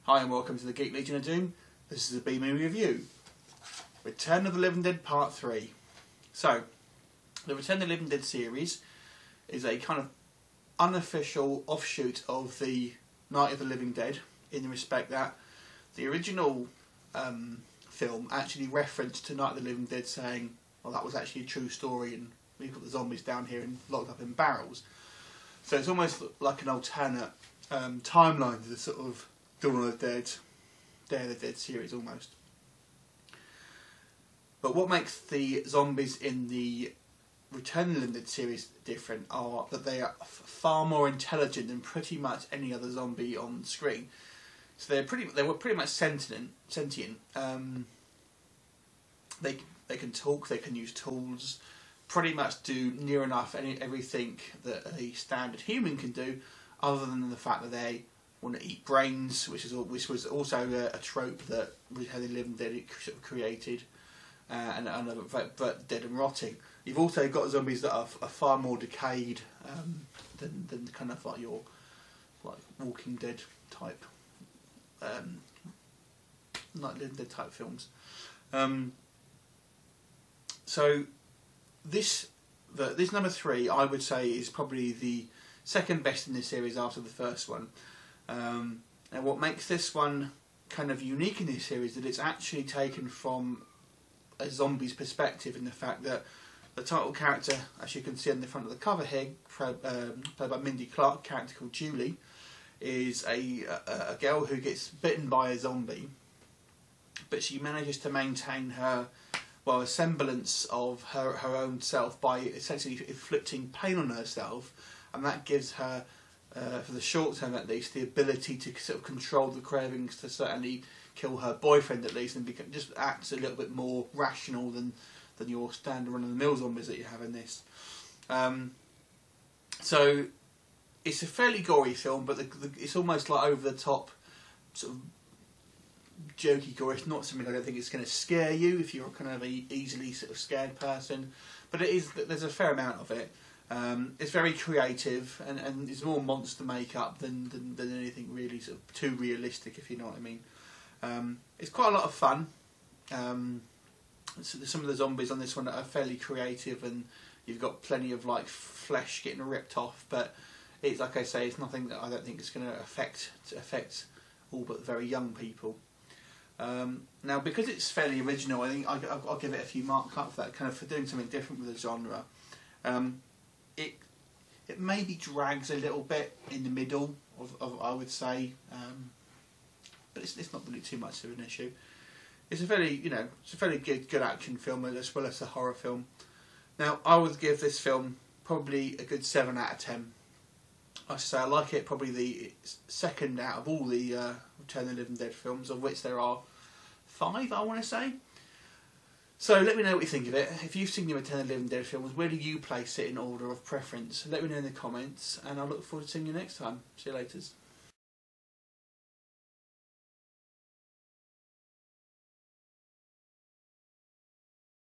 Hi and welcome to the Geek Legion of Doom. This is a B-movie review. Return of the Living Dead Part 3. So, the Return of the Living Dead series is a kind of unofficial offshoot of the Night of the Living Dead, in the respect that the original film actually referenced to Night of the Living Dead saying, well, that was actually a true story and we've got the zombies down here and locked up in barrels. So it's almost like an alternate timeline to the sort of Dawn of the Dead, Day of the Dead series almost. But what makes the zombies in the Return of the Living Dead series different are that they are far more intelligent than pretty much any other zombie on screen. So they were pretty much sentient. They can talk, they can use tools, pretty much do near enough everything that a standard human can do, other than the fact that they want to eat brains, which was also a trope that Return of the Living Dead sort of created, and dead and rotting. You've also got zombies that are far more decayed than kind of like your Walking Dead type, like Living Dead type films. So this number 3, I would say, is probably the second best in this series after the first one. And what makes this one kind of unique in this series is that it's actually taken from a zombie's perspective, in the fact that the title character, as you can see on the front of the cover here, played by Melinda Clarke, a character called Julie, is a girl who gets bitten by a zombie, but she manages to maintain her, well, a semblance of her own self by essentially inflicting pain on herself, and that gives her, for the short term at least, the ability to sort of control the cravings to certainly kill her boyfriend at least, and just acts a little bit more rational than your standard run-of-the-mill zombies that you have in this. So it's a fairly gory film, but it's almost like over the top, sort of jokey gore. It's not something I don't think it's going to scare you if you're kind of a easily sort of scared person, but it is. There's a fair amount of it. It's very creative, and it's more monster makeup than anything really sort of too realistic, if you know what I mean. It's quite a lot of fun. So some of the zombies on this one are fairly creative, and you've got plenty of like flesh getting ripped off. But it's, like I say, it's nothing that I don't think is going to affect all but very young people. Now, because it's fairly original, I think I'll give it a few marks up for that, kind of for doing something different with the genre. It maybe drags a little bit in the middle of I would say, but it's not really too much of an issue. It's a fairly good action film as well as a horror film. Now, I would give this film probably a good 7 out of 10. Like I say, I like it probably the second out of all the Return of the Living Dead films, of which there are 5, I want to say. So let me know what you think of it. If you've seen the Return of the Living Dead films, where do you place it in order of preference? Let me know in the comments, and I look forward to seeing you next time. See you later.